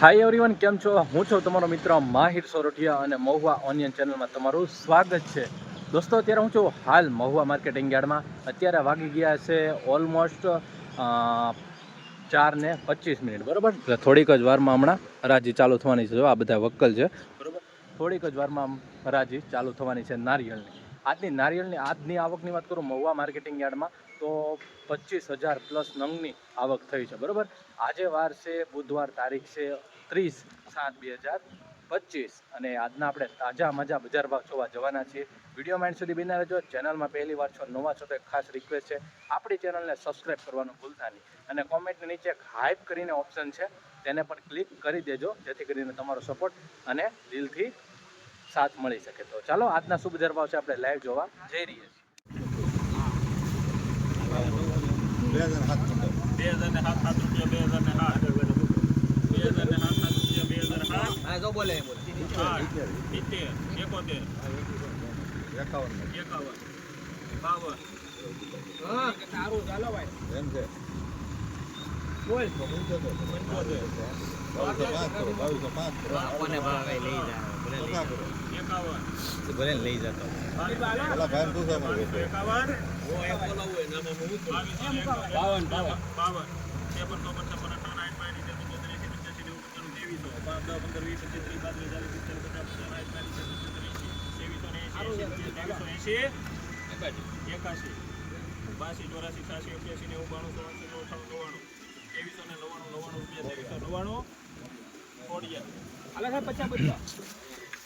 Hi everyone, કેમ છો? હું છું તમારો મિત્ર માહિર સોરઠિયા અને મહુવા ઓનિયન ચેનલમાં તમારું સ્વાગત છે. દોસ્તો, અત્યારે હું છું હાલ મહુવા માર્કેટિંગ યાર્ડમાં. અત્યારે વાગી ગયા છે ઓલમોસ્ટ 4:25, બરાબર. એટલે થોડીક જ વારમાં હમણાં હરાજી ચાલુ થવાની છે. આ બધા વક્કલ છે, બરાબર. થોડીક જ વારમાં હરાજી ચાલુ થવાની છે નારિયેળની. આજની આવકની વાત કરું મહુવા માર્કેટિંગ યાર્ડમાં તો 25,000+ નંગની આવક થઈ છે, બરાબર. આજે વાર છે બુધવાર, તારીખ છે 30/7/2025 અને આજના આપણે તાજા મજા બજાર ભાવ જોવા જવાના છીએ. વિડીયો માઇન્ડ સુધી બિના રહેજો. ચેનલમાં પહેલી વાર છો, નવા છો તો એક ખાસ રિક્વેસ્ટ છે, આપણી ચેનલને સબસ્ક્રાઈબ કરવાનું ભૂલતા નહીં અને કોમેન્ટની નીચે હાઈપ કરીને ઓપ્શન છે તેને પણ ક્લિક કરી દેજો, જેથી કરીને તમારો સપોર્ટ અને દિલથી સાથ મળી શકે. તો ચાલો આજના શું બજાર ભાવ છે આપણે લાઈવ જોવા જઈ રહીએ છીએ.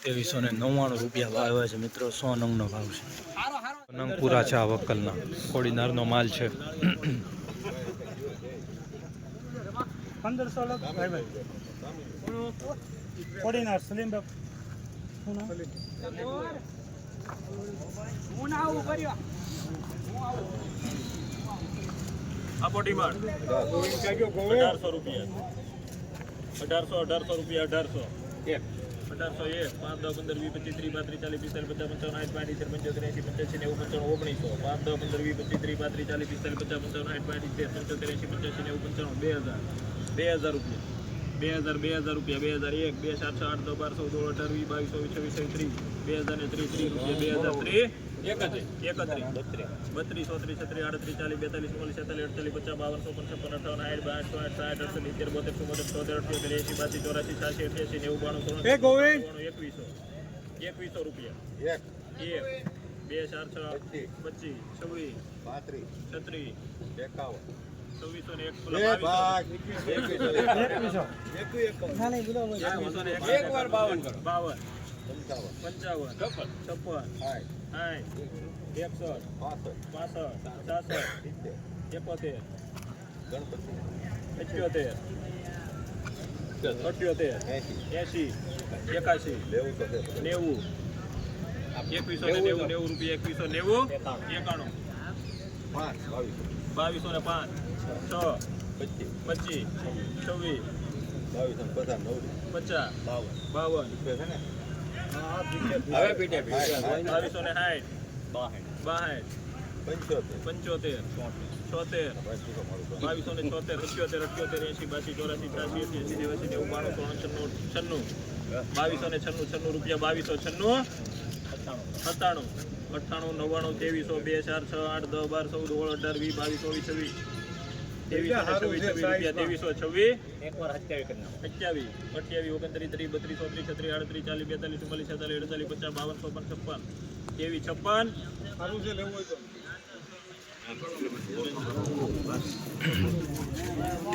2399 રૂપિયા ભાવ આવે છે મિત્રો. 100 નંગનો ભાવ છે. નંગ પૂરા છે આ વક્કલના. કોડીનારનો માલ છે. 1500 કોડીનાર સલીમ આપો ડિમાન્ડ 1800 રૂપિયા 1800 રૂપિયા 1801 5 10 15 20 25 30 35 40 50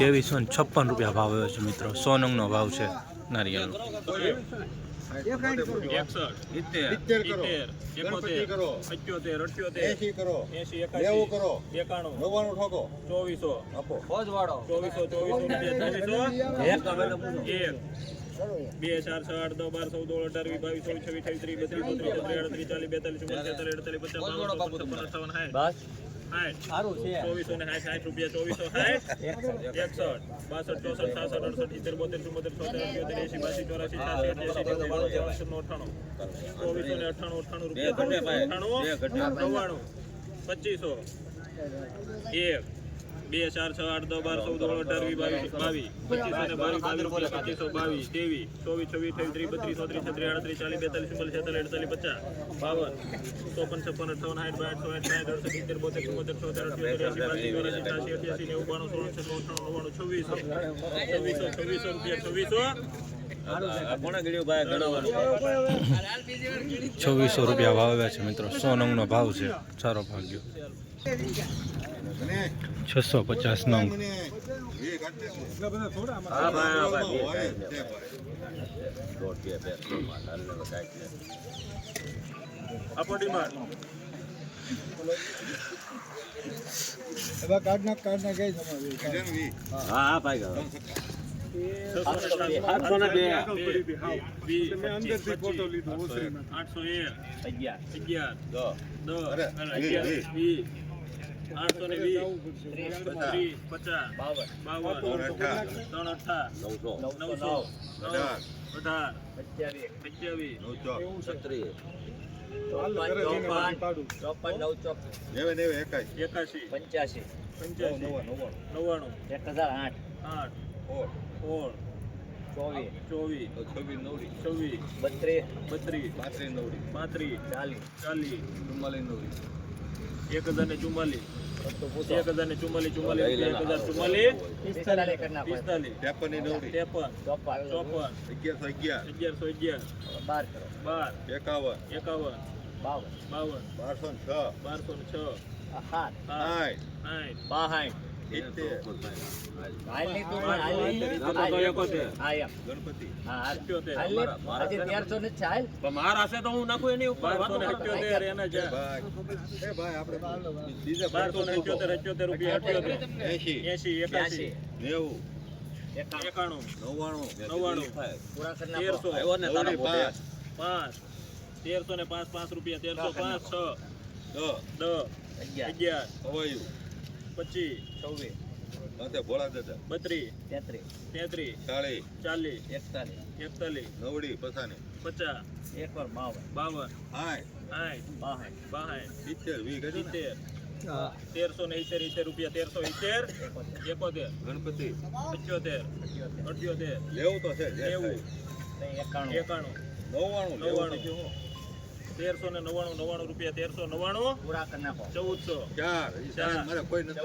2356 રૂપિયા ભાવ આવ્યો છે મિત્રો. 100 નંગનો ભાવ છે નારિયેળનો. 2500 1 2 4 6 8 10 12 14 18 20 22 22 25 22 23 24 25 28 30 32 33 37 40 45 55 ₹2600 ભાવ આવ્યા છે મિત્રો. 100 નંગનો ભાવ છે. સારો ભાગ્યો 650 નંગ. આપો ડિમાન્ડ હા ભાઈ ગયો 1378 મારા છે તો હું નાખું એની ઉપર 1278 એના છે 1278 રૂપિયા 80 81 1305 રૂપિયા 1305 5 10 11 25 32 33 40 41 50 52 1370 રૂપિયા 1370 ગણપતિ 75 78 લેવું તો છે 91 1399 રૂપિયા 1399 પૂરા કરી નાખો 1400 મારે કોઈ નથી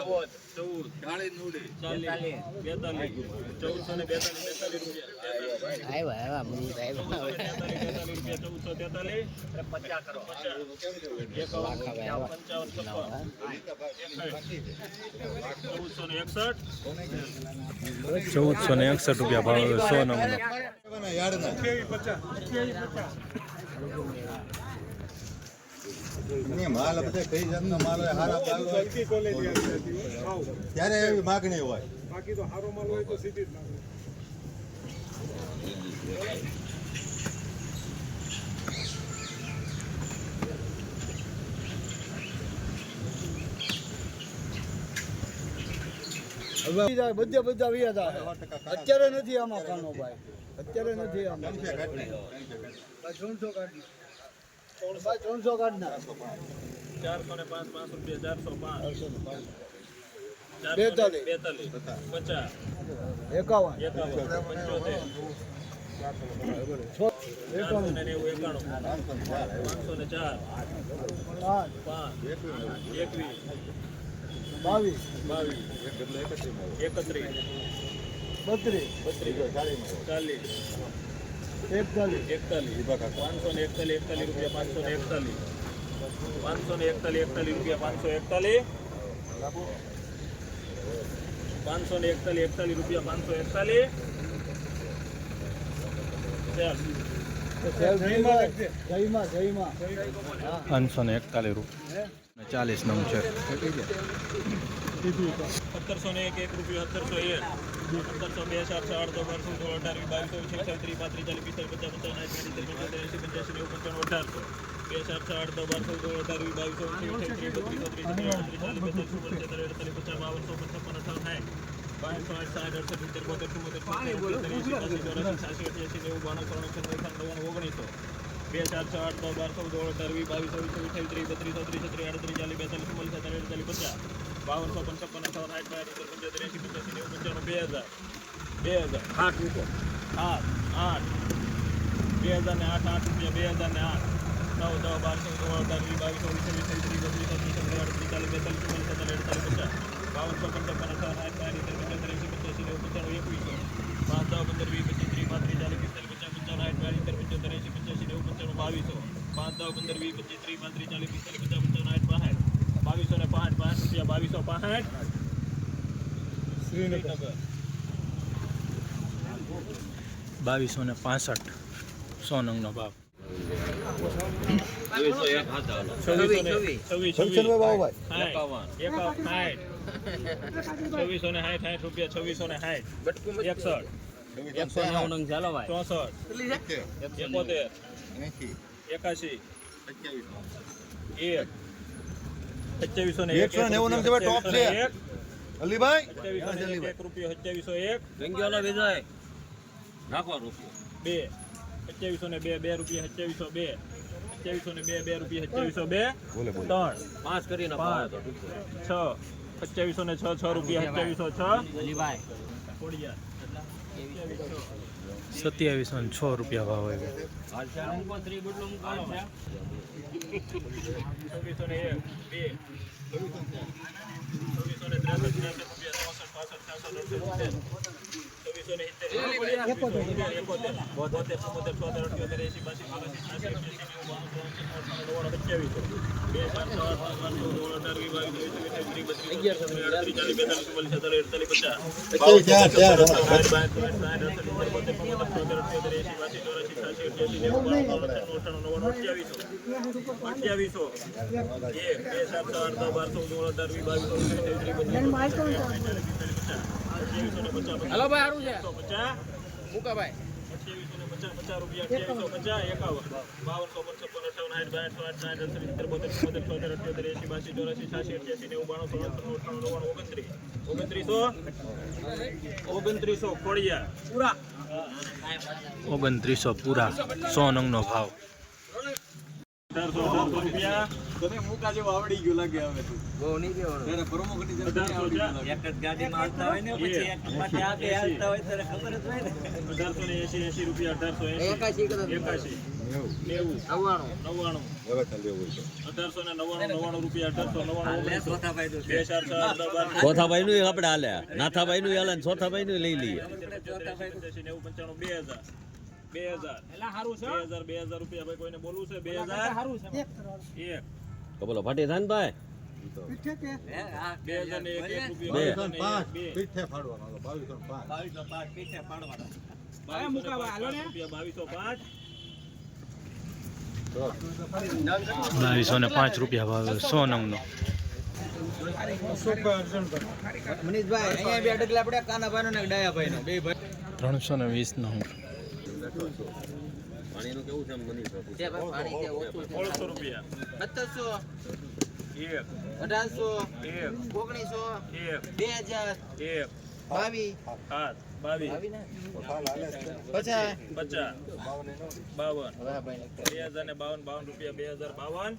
14 ચાળી નવડી 40 42 1442 રૂપિયા આવ્યા મંદિર આવ્યા રૂપિયા 1443 50 કરો ₹1461 ભાવ આવે 100 નંગનો. માલ બધા કઈ જાતનો માલ હોય હારા માલ હોય ત્યારે એવી માગણી હોય બાકી તો સારો માલ હોય તો સીધી જ નાખે. બધા વ્યા જાય. અત્યારે નથી આમાં ખાનો ભાઈ, અત્યારે નથી આમાં. 300 કાઢી 300 કાઢી નાખ. 405 રૂપિયા 405 42 50 51 22 જયમાં 541 રૂપિયા 40 નંગ છે. 1701 રૂપિયા 1701 17 17 52 55 58 60 75 80 85 90 2000 8 રૂપિયા 2008 રૂપિયા 2008 9 10 12 શ્રીનગર 2265 100 નંગનો ભાવ. 190 અલીભાઈ2706 રૂપિયા ભાવ આવ્યો. 2900 ખોડિયા પૂરા 2900 પૂરા 100 નંગનો ભાવ. 1800 રૂપિયા બહુ નહીં દેવાનું. 1880 રૂપિયા 81 કરો. 81 90 1899 રૂપિયા 1899 ચોથાભાઈ નું આપણે હાલે, નાથાભાઈ નું હાલે, ચોથાભાઈ નું લઈ લઈએ. 2000 રૂપિયા ભાઈ કોઈને બોલવું છે 2000 એક તો બોલો ફાટી થાય ને ભાઈ. 2001 2205 બે પીઠે ફાડવાનો 2205 પીઠે પાડવાના 2205 2205 રૂપિયા ભાવ 100 નંગનો. મનીષભાઈ અહીંયા બે ડગલા પડ્યા કાનાભાઈ નો ને ડાયાભાઈ નો બે ભાઈ 320 નંગ. પાણીનું કેવું છે મનીષ? છે ભાઈ પાણી છે ઓછું છે. 1600 રૂપિયા 1700 એક 1800 એક 1900 એક 2000 એક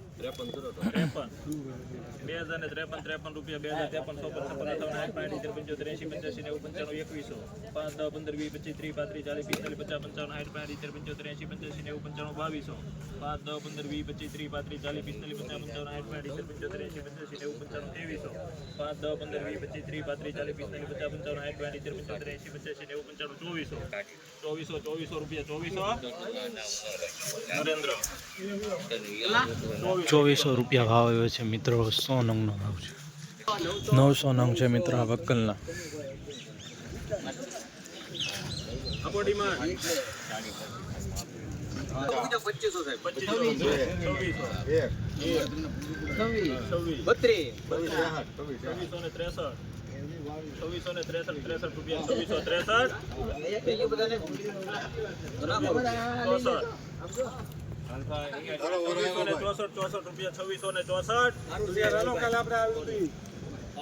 22 7 22 50 50 52 ભાઈ 2052 રૂપિયા 2052 53 રૂપિયા 2053 નરેન્દ્ર 2400 રૂપિયા ભાવ આવ્યો છે મિત્રો. 100 નંગનો ભાવ છે. 900 નંગ છે મિત્રો આ વક્કલના. અબોડીમાં 2463 રૂપિયા 2463 રૂપિયા 2664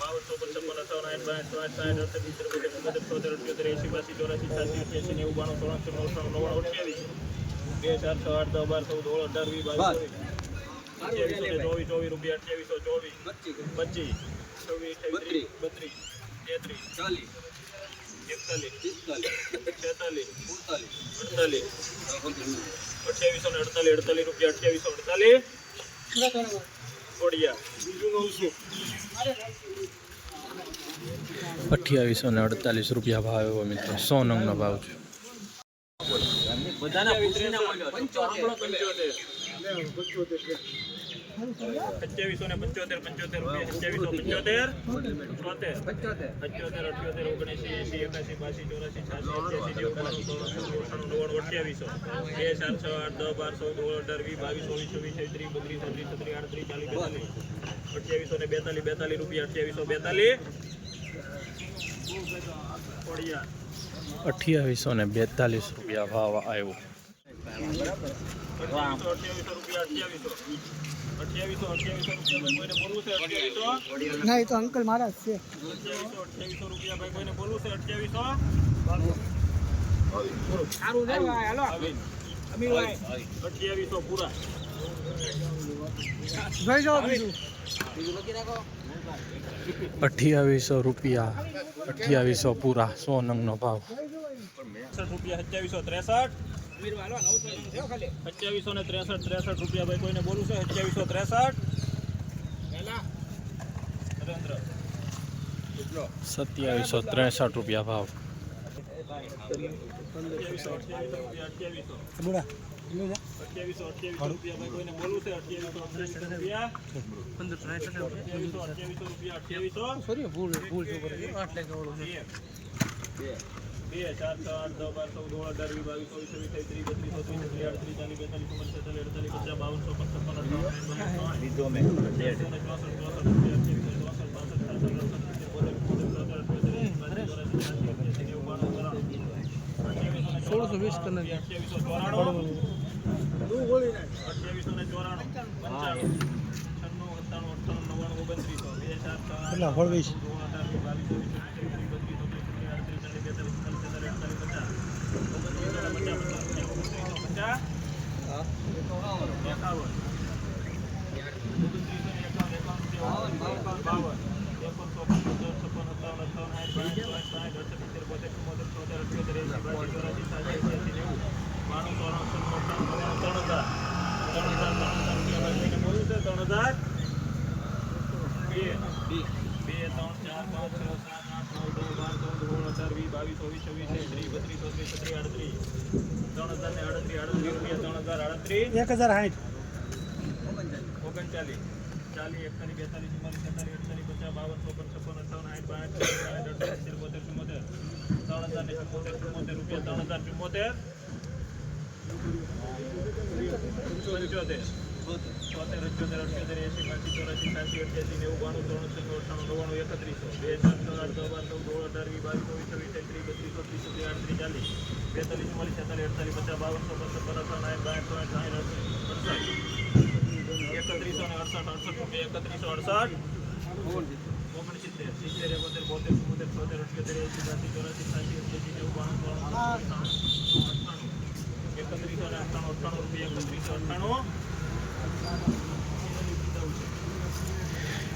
₹2848 ભાવ એવો મિત્રો 100 નંગનો ભાવ છે. બધાના પૂછીને બોલ્યો 2842 ભાવ આવ્યો. ના એ તો અંકલ મારા જ છે. ભાઈ જાઓ બીજું. ₹2800 પૂરા 100 નંગનો ભાવ. ₹2763 ભાઈ કોઈને બોલું છે 2763 ₹2763 ભાવ.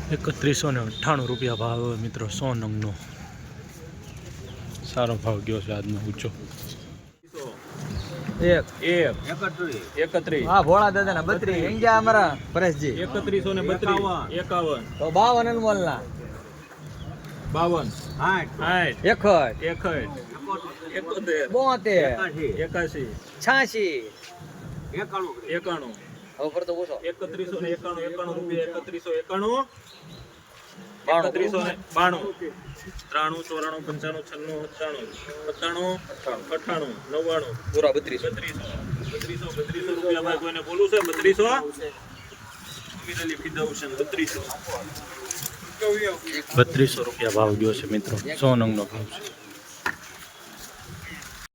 ₹3198 ભાવ મિત્રો 100 નંગનો. સારો ભાવ ગયો છે આજનો ઊંચો. 31 હા ભોળા દાદા ના 32 એંગ્યા અમારા પરેશજી 3132 51 તો 52 અનમોલ ના 52 61 71 72 81 86 91 હવે પર તો પૂછો 3191 રૂપિયા 3191 92 93 94 95 96 97 97 98 99 પૂરા 32 3200 રૂપિયા ભાઈ કોઈને બોલું છે 3200 અમીર અલી ફિદાઉશન 3200 3200 રૂપિયા ભાવ ગયો છે મિત્રો. 100 નંગનો ભાવ છે.